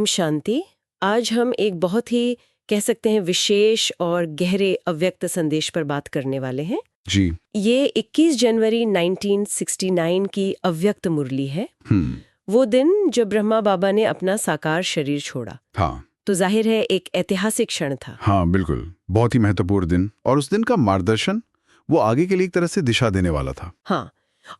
ओम शांति। आज हम एक बहुत ही कह सकते हैं विशेष और गहरे अव्यक्त संदेश पर बात करने वाले हैं। जी। ये 21 जनवरी 1969 की अव्यक्त मुरली है। हम्म। वो दिन जब ब्रह्मा बाबा ने अपना साकार शरीर छोड़ा। हाँ तो जाहिर है एक ऐतिहासिक क्षण था। हाँ बिल्कुल, बहुत ही महत्वपूर्ण दिन। और उस दिन का मार्गदर्शन वो आगे के लिए एक तरह से दिशा देने वाला था। हाँ,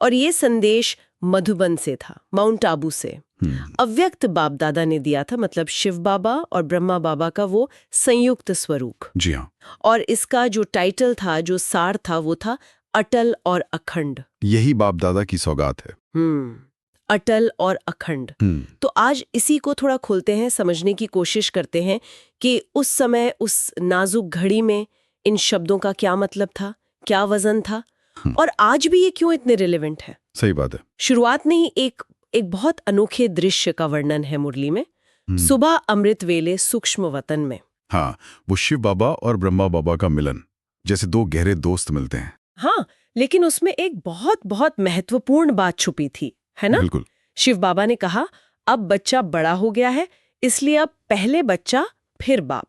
और ये संदेश मधुबन से था, माउंट आबू से। अव्यक्त बाप दादा ने दिया था, मतलब शिव बाबा और ब्रह्मा बाबा का वो संयुक्त स्वरूप। जी हाँ। और इसका जो टाइटल था, जो सार था, वो था अटल और अखंड। यही बाप दादा की सौगात है। अटल और अखंड। तो आज इसी को थोड़ा खोलते हैं, समझने की कोशिश करते हैं कि उस समय, उस नाजुक घड़ी में इन शब्दों का क्या मतलब था, क्या वजन था, और आज भी ये क्यों इतने रिलेवेंट है। सही बात है। शुरुआत में ही एक बहुत अनोखे दृश्य का वर्णन है मुरली में। सुबह अमृत वेले सूक्ष्म वतन में। हाँ, वो शिव बाबा और ब्रह्मा बाबा का मिलन, जैसे दो गहरे दोस्त मिलते हैं। हाँ, लेकिन उसमें एक बहुत बहुत महत्वपूर्ण बात छुपी थी, है ना? बिल्कुल। शिव बाबा ने कहा, अब बच्चा बड़ा हो गया है, इसलिए अब पहले बच्चा फिर बाप।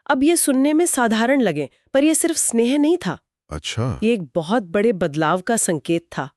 अब ये सुनने में साधारण लगे, पर ये सिर्फ स्नेह नहीं था। अच्छा। ये एक बहुत बड़े बदलाव का संकेत था।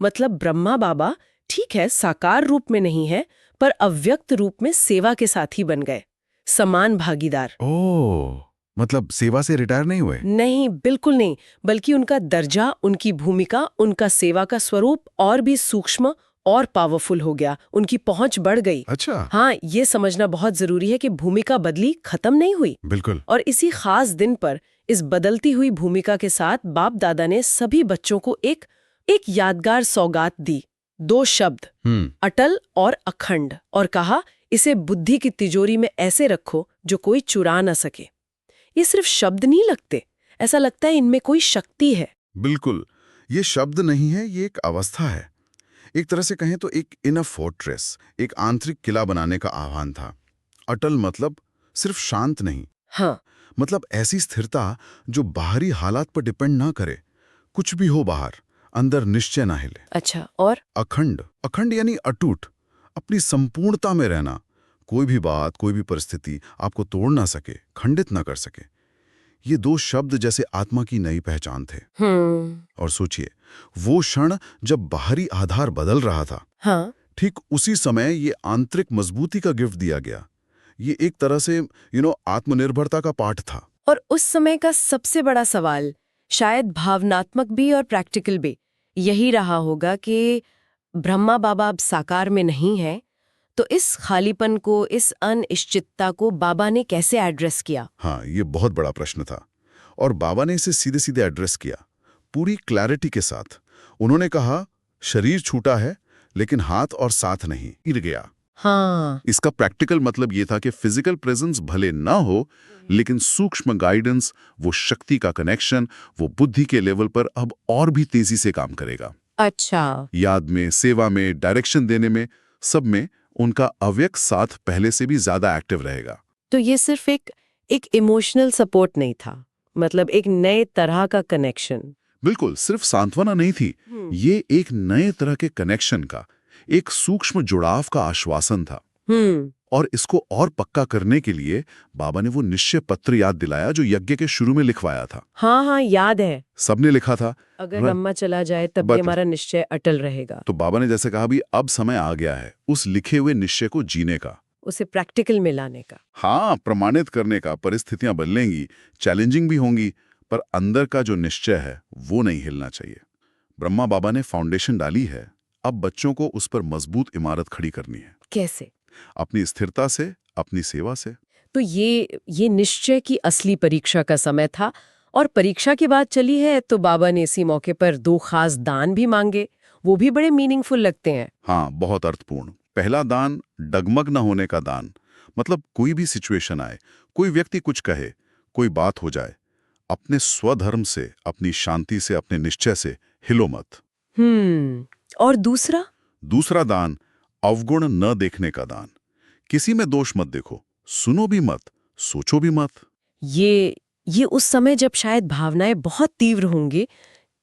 मतलब ब्रह्मा बाबा ठीक है, साकार रूप में नहीं है, पर अव्यक्त रूप में सेवा के साथी बन गए, समान भागीदार। ओह, मतलब सेवा से रिटायर नहीं हुए? नहीं, बिल्कुल नहीं, बल्कि उनका दर्जा, उनकी भूमिका, उनका सेवा का स्वरूप और भी सूक्ष्म और पावरफुल हो गया। उनकी पहुंच बढ़ गई। अच्छा। हाँ, ये समझना बहुत जरूरी है कि भूमिका बदली, खत्म नहीं हुई। बिल्कुल। और इसी खास दिन पर इस बदलती हुई भूमिका के साथ बाप दादा ने सभी बच्चों को एक यादगार सौगात दी। 2 शब्द, अटल और अखंड, और कहा, इसे बुद्धि की तिजोरी में ऐसे रखो जो कोई चुरा न सके। ये सिर्फ शब्द नहीं लगते, ऐसा लगता है इनमें कोई शक्ति है। बिल्कुल, ये शब्द नहीं है, ये एक अवस्था है। एक तरह से कहें तो एक इनर फोर्ट्रेस, एक आंतरिक किला बनाने का आह्वान था। अटल मतलब सिर्फ शांत नहीं। हाँ, मतलब ऐसी स्थिरता जो बाहरी हालात पर डिपेंड ना करे, कुछ भी हो बाहर, अंदर निश्चय ना हिले। अच्छा, और अखंड, अखंड यानी अटूट, अपनी संपूर्णता में रहना। कोई भी बात, कोई भी परिस्थिति आपको तोड़ ना सके, खंडित ना कर सके। ये 2 शब्द जैसे आत्मा की नई पहचान थे। और सोचिए, वो क्षण जब बाहरी आधार बदल रहा था, हाँ, ठीक उसी समय ये आंतरिक मजबूती का गिफ्ट दिया गया। ये एक तरह से आत्मनिर्भरता का पाठ था। और उस समय का सबसे बड़ा सवाल, शायद भावनात्मक भी और प्रैक्टिकल भी, यही रहा होगा कि ब्रह्मा बाबा अब साकार में नहीं है, तो इस खालीपन को, इस अनिश्चितता को बाबा ने कैसे एड्रेस किया? हाँ, ये बहुत बड़ा प्रश्न था। और बाबा ने इसे सीधे सीधे एड्रेस किया, पूरी क्लैरिटी के साथ। उन्होंने कहा, शरीर छूटा है, लेकिन हाथ और साथ नहीं, गिर गया। हाँ, इसका प्रैक्टिकल मतलब ये था कि फिजिकल प्रेजेंस भले ना हो, लेकिन सूक्ष्म गाइडेंस, वो शक्ति का कनेक्शन, वो बुद्धि के लेवल पर अब और भी तेजी से काम करेगा। अच्छा, याद में, सेवा में, डायरेक्शन देने में, सब में उनका अव्यक्त साथ पहले से भी ज्यादा एक्टिव रहेगा। तो ये सिर्फ एक इमोशनल सपोर्ट नहीं था, मतलब एक नए तरह का कनेक्शन। बिल्कुल, सिर्फ सांत्वना नहीं थी, ये एक नए तरह के कनेक्शन का, एक सूक्ष्म जुड़ाव का आश्वासन था। और इसको और पक्का करने के लिए बाबा ने वो निश्चय पत्र याद दिलाया जो यज्ञ के शुरू में लिखवाया था। हाँ हाँ, याद है। सबने लिखा था, अगर ब्रह्मा चला जाए तब भी हमारा निश्चय अटल रहेगा। तो बाबा ने जैसे कहा, भी अब समय आ गया है उस लिखे हुए निश्चय को जीने का, उसे प्रैक्टिकल में लाने का। हाँ, प्रमाणित करने का। परिस्थितियां बदलेंगी, चैलेंजिंग भी होंगी, पर अंदर का जो निश्चय है वो नहीं हिलना चाहिए। ब्रह्मा बाबा ने फाउंडेशन डाली है, अब बच्चों को उस पर मजबूत इमारत खड़ी करनी है। कैसे? अपनी स्थिरता से, अपनी सेवा से। तो ये निश्चय की असली परीक्षा का समय था, और परीक्षा की बात चली है तो बाबा ने इसी मौके पर 2 खास दान भी मांगे। वो भी बड़े मीनिंगफुल लगते हैं। हाँ, बहुत अर्थपूर्ण। पहला दान, डगमग न होने का दान। मतलब कोई भी सिचुएशन आए, कोई व्यक्ति कुछ कहे, कोई बात हो जाए, अपने स्वधर्म से, अपनी शांति से, अपने निश्चय से हिलो मत। और दूसरा दान, अवगुण न देखने का दान। किसी में दोष मत देखो, सुनो भी मत, सोचो भी मत। ये उस समय जब शायद भावनाएं बहुत तीव्र होंगी,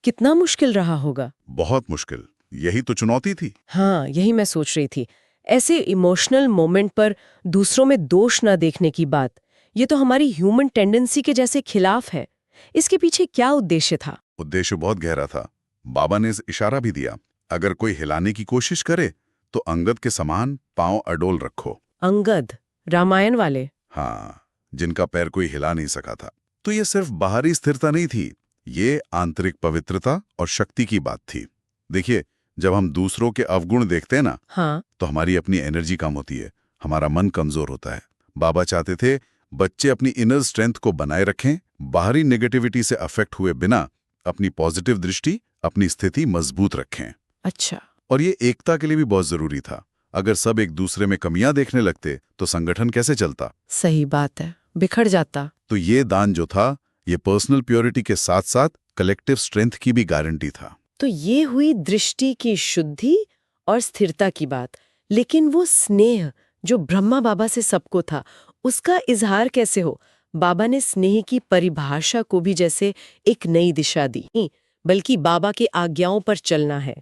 कितना मुश्किल रहा होगा। बहुत मुश्किल, यही तो चुनौती थी। हाँ, यही मैं सोच रही थी। ऐसे इमोशनल मोमेंट पर दूसरों में दोष न देखने की बात, ये तो हमारी ह्यूमन टेंडेंसी के जैसे खिलाफ है। इसके पीछे क्या उद्देश्य था? उद्देश्य बहुत गहरा था। बाबा ने इशारा भी दिया, अगर कोई हिलाने की कोशिश करे तो अंगद के समान पांव अडोल रखो। अंगद, रामायण वाले? हाँ, जिनका पैर कोई हिला नहीं सका था। तो ये सिर्फ बाहरी स्थिरता नहीं थी, ये आंतरिक पवित्रता और शक्ति की बात थी। देखिए, जब हम दूसरों के अवगुण देखते हैं ना, हाँ, तो हमारी अपनी एनर्जी कम होती है, हमारा मन कमजोर होता है। बाबा चाहते थे बच्चे अपनी इनर स्ट्रेंथ को बनाए रखें, बाहरी नेगेटिविटी से अफेक्ट हुए बिना अपनी पॉजिटिव दृष्टि, अपनी स्थिति मजबूत रखें। अच्छा। और ये एकता के लिए भी बहुत जरूरी था। अगर सब एक दूसरे में कमियां देखने लगते तो संगठन कैसे चलता? सही बात है, बिखर जाता। तो ये दान जो था, ये पर्सनल प्योरिटी के साथ साथ कलेक्टिव स्ट्रेंथ की भी गारंटी था। तो ये हुई दृष्टि की शुद्धि और स्थिरता की बात, लेकिन वो स्नेह जो ब्रह्मा बाबा से सबको था, उसका इजहार कैसे हो? बाबा ने स्नेह की परिभाषा को भी जैसे एक नई दिशा दी, बल्कि बाबा की आज्ञाओं पर चलना है।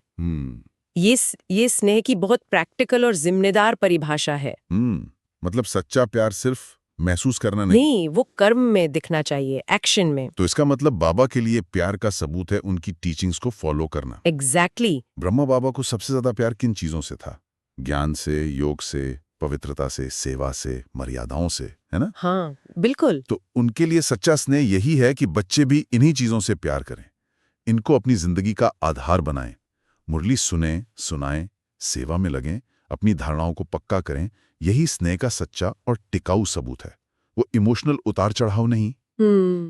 ये स्नेह की बहुत प्रैक्टिकल और जिम्मेदार परिभाषा है। मतलब सच्चा प्यार सिर्फ महसूस करना नहीं, वो कर्म में दिखना चाहिए, एक्शन में। तो इसका मतलब बाबा के लिए प्यार का सबूत है उनकी टीचिंग्स को फॉलो करना। एग्जैक्टली। ब्रह्मा बाबा को सबसे ज्यादा प्यार किन चीजों से था? ज्ञान से, योग से, पवित्रता से, सेवा से, मर्यादाओं से, है ना? हाँ, बिल्कुल। तो उनके लिए सच्चा स्नेह यही है कि बच्चे भी इन्हीं चीजों से प्यार करें, इनको अपनी जिंदगी का आधार बनाएं, मुरली सुने, सुनाएं, सेवा में लगें, अपनी धारणाओं को पक्का करें। यही स्नेह का सच्चा और टिकाऊ सबूत है, वो इमोशनल उतार चढ़ाव नहीं।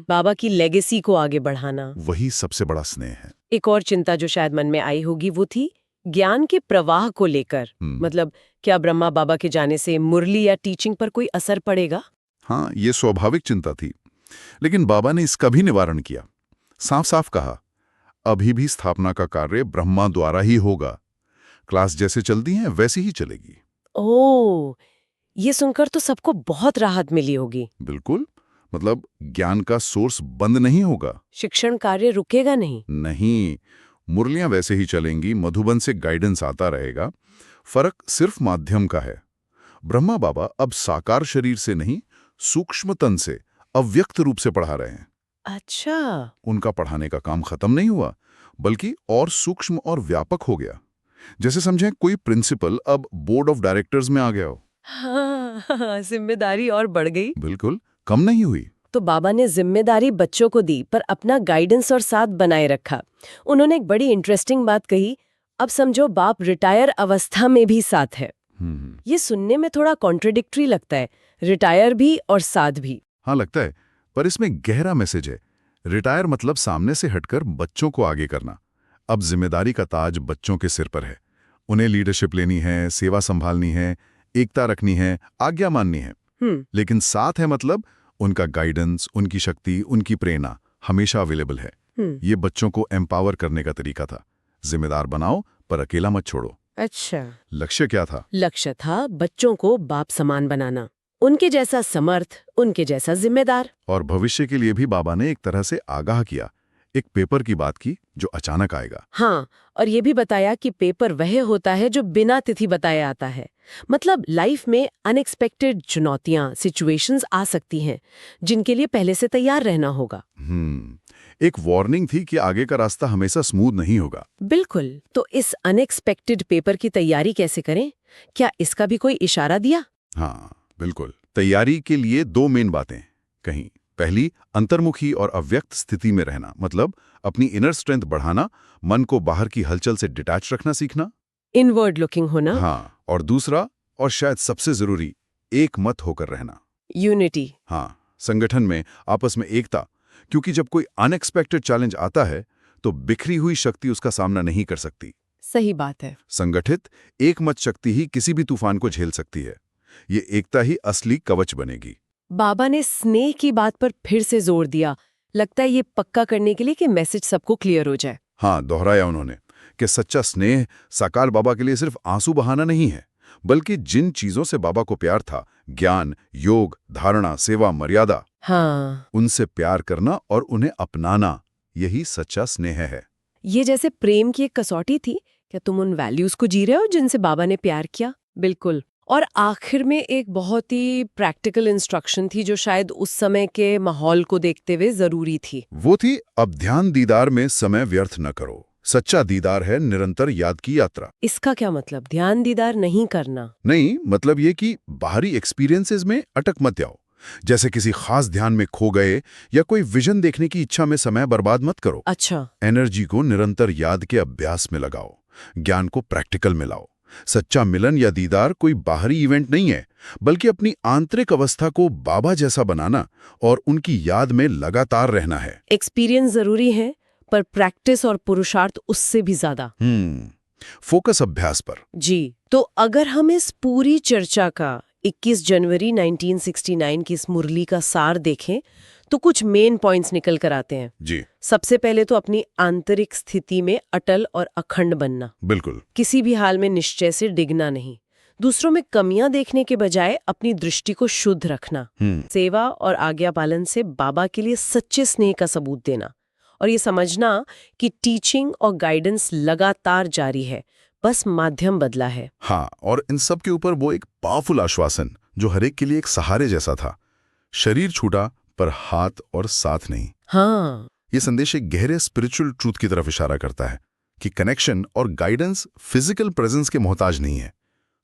बाबा की लेगेसी को आगे बढ़ाना, वही सबसे बड़ा स्नेह है। एक और चिंता जो शायद मन में आई होगी वो थी ज्ञान के प्रवाह को लेकर। मतलब क्या ब्रह्मा बाबा के जाने से मुरली या टीचिंग पर कोई असर पड़ेगा? हाँ, ये स्वाभाविक चिंता थी, लेकिन बाबा ने इसका भी निवारण किया। साफ साफ कहा, अभी भी स्थापना का कार्य ब्रह्मा द्वारा ही होगा। क्लास जैसे चलती हैं वैसी ही चलेगी। ओह, ये सुनकर तो सबको बहुत राहत मिली होगी। बिल्कुल, मतलब ज्ञान का सोर्स बंद नहीं होगा, शिक्षण कार्य रुकेगा नहीं। नहीं, मुरलियां वैसे ही चलेंगी, मधुबन से गाइडेंस आता रहेगा। फर्क सिर्फ माध्यम का है। ब्रह्मा बाबा अब साकार शरीर से नहीं, सूक्ष्म तन से, अव्यक्त रूप से पढ़ा रहे हैं। अच्छा। उनका पढ़ाने का काम खत्म नहीं हुआ, बल्कि और सूक्ष्म और व्यापक हो गया। जैसे समझें कोई प्रिंसिपल अब बोर्ड ऑफ डायरेक्टर्स में आ गया हो। हाँ, जिम्मेदारी और बढ़ गई। बिल्कुल, कम नहीं हुई। तो बाबा ने जिम्मेदारी बच्चों को दी, पर अपना गाइडेंस और साथ बनाए रखा। उन्होंने एक बड़ी इंटरेस्टिंग बात कही, अब समझो बाप रिटायर अवस्था में भी साथ है। ये सुनने में थोड़ा कॉन्ट्रडिक्टरी लगता है, रिटायर भी और साथ भी। हाँ, लगता है, पर इसमें गहरा मैसेज है। रिटायर मतलब सामने से हटकर बच्चों को आगे करना। अब जिम्मेदारी का ताज बच्चों के सिर पर है। उन्हें लीडरशिप लेनी है, सेवा संभालनी है, एकता रखनी है, आज्ञा माननी है। लेकिन साथ है मतलब उनका गाइडेंस, उनकी शक्ति, उनकी प्रेरणा हमेशा अवेलेबल है। ये बच्चों को एम्पावर करने का तरीका था। जिम्मेदार बनाओ पर अकेला मत छोड़ो। अच्छा, लक्ष्य क्या था? लक्ष्य था बच्चों को बाप समान बनाना, उनके जैसा समर्थ, उनके जैसा जिम्मेदार। और भविष्य के लिए भी बाबा ने एक तरह से आगाह किया, एक पेपर की बात की जो अचानक आएगा। हाँ, और ये भी बताया कि पेपर वह होता है जो बिना तिथि बताए आता है। मतलब लाइफ में अनएक्सपेक्टेड चुनौतियां, सिचुएशंस आ सकती हैं, जिनके लिए पहले से तैयार रहना होगा। एक वार्निंग थी कि आगे का रास्ता हमेशा स्मूथ नहीं होगा। बिल्कुल। तो इस अनएक्सपेक्टेड पेपर की तैयारी कैसे करें? क्या इसका भी कोई इशारा दिया? हाँ, बिल्कुल। तैयारी के लिए दो मेन बातें कहीं। पहली, अंतर्मुखी और अव्यक्त स्थिति में रहना, मतलब अपनी इनर स्ट्रेंथ बढ़ाना, मन को बाहर की हलचल से डिटैच रखना सीखना। इनवर्ड लुकिंग होना। हाँ, और दूसरा और शायद सबसे जरूरी, एक मत होकर रहना। यूनिटी। हाँ, संगठन में आपस में एकता, क्योंकि जब कोई अनएक्सपेक्टेड चैलेंज आता है तो बिखरी हुई शक्ति उसका सामना नहीं कर सकती। सही बात है। संगठित एकमत शक्ति ही किसी भी तूफान को झेल सकती है। ये एकता ही असली कवच बनेगी। बाबा ने स्नेह की बात पर फिर से जोर दिया, लगता है ये पक्का करने के लिए कि मैसेज सबको क्लियर हो जाए। हाँ, दोहराया उन्होंने कि सच्चा स्नेह साकार बाबा के लिए सिर्फ आंसू बहाना नहीं है, बल्कि जिन चीजों से बाबा को प्यार था, ज्ञान, योग, धारणा, सेवा, मर्यादा, हाँ, उनसे प्यार करना और उन्हें अपनाना, यही सच्चा स्नेह है। ये जैसे प्रेम की एक कसौटी थी, क्या तुम उन वैल्यूज को जी रहे हो जिनसे बाबा ने प्यार किया? बिल्कुल। और आखिर में एक बहुत ही प्रैक्टिकल इंस्ट्रक्शन थी जो शायद उस समय के माहौल को देखते हुए जरूरी थी। वो थी, अब ध्यान दीदार में समय व्यर्थ न करो। सच्चा दीदार है निरंतर याद की यात्रा। इसका क्या मतलब? ध्यान दीदार नहीं करना? नहीं, मतलब ये कि बाहरी एक्सपीरियंसेस में अटक मत जाओ। जैसे किसी खास ध्यान में खो गए या कोई विजन देखने की इच्छा में समय बर्बाद मत करो। अच्छा। एनर्जी को निरंतर याद के अभ्यास में लगाओ, ज्ञान को प्रैक्टिकल में लाओ। सच्चा मिलन या दीदार कोई बाहरी इवेंट नहीं है, बल्कि अपनी आंतरिक अवस्था को बाबा जैसा बनाना और उनकी याद में लगातार रहना है। एक्सपीरियंस जरूरी है, पर प्रैक्टिस और पुरुषार्थ उससे भी ज्यादा। फोकस अभ्यास पर। जी, तो अगर हम इस पूरी चर्चा का 21 जनवरी 1969 की इस मुरली का सार देखें तो कुछ मेन पॉइंट्स निकल कर आते हैं। जी, सबसे पहले तो अपनी आंतरिक स्थिति में अटल और अखंड बनना। बिल्कुल। किसी भी हाल में निश्चय से डिगना नहीं। दूसरों में कमियां देखने के बजाय अपनी दृष्टि को शुद्ध रखना। सेवा और आज्ञा पालन से बाबा के लिए सच्चे स्नेह का सबूत देना। और ये समझना कि टीचिंग और गाइडेंस लगातार जारी है, बस माध्यम बदला है। हाँ, और इन सब के ऊपर वो एक पावरफुल आश्वासन जो हर एक के लिए एक सहारे जैसा था। शरीर छूटा पर हाथ और साथ नहीं। हाँ, ये संदेश एक गहरे स्पिरिचुअल ट्रूथ की तरफ इशारा करता है कि कनेक्शन और गाइडेंस फिजिकल प्रेजेंस के मोहताज नहीं है।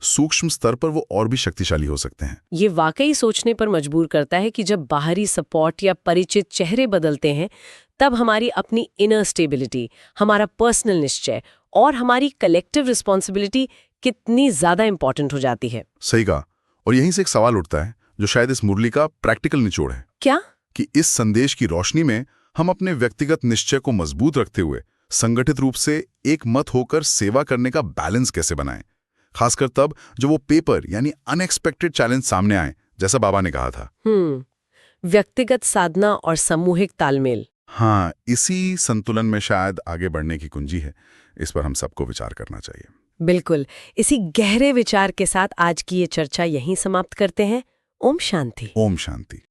सूक्ष्म स्तर पर वो और भी शक्तिशाली हो सकते हैं। ये वाकई सोचने पर मजबूर करता है कि जब बाहरी सपोर्ट या परिचित चेहरे बदलते हैं, तब हमारी अपनी इनर स्टेबिलिटी, हमारा पर्सनल निश्चय और हमारी कलेक्टिव रिस्पॉन्सिबिलिटी कितनी ज्यादा इंपॉर्टेंट हो जाती है। सही कहा। और यहीं से एक सवाल उठता है जो शायद इस मुरली का प्रैक्टिकल निचोड़ है। क्या? कि इस संदेश की रोशनी में हम अपने व्यक्तिगत निश्चय को मजबूत रखते हुए संगठित रूप से एक मत होकर सेवा करने का बैलेंस कैसे बनाएं, खासकर तब जब वो पेपर यानी अनएक्सपेक्टेड चैलेंज सामने आए, जैसा बाबा ने कहा था। व्यक्तिगत साधना और सामूहिक तालमेल। हाँ, इसी संतुलन में शायद आगे बढ़ने की कुंजी है। इस पर हम सबको विचार करना चाहिए। बिल्कुल। इसी गहरे विचार के साथ आज की ये चर्चा यहीं समाप्त करते हैं। ओम शांति। ओम शांति।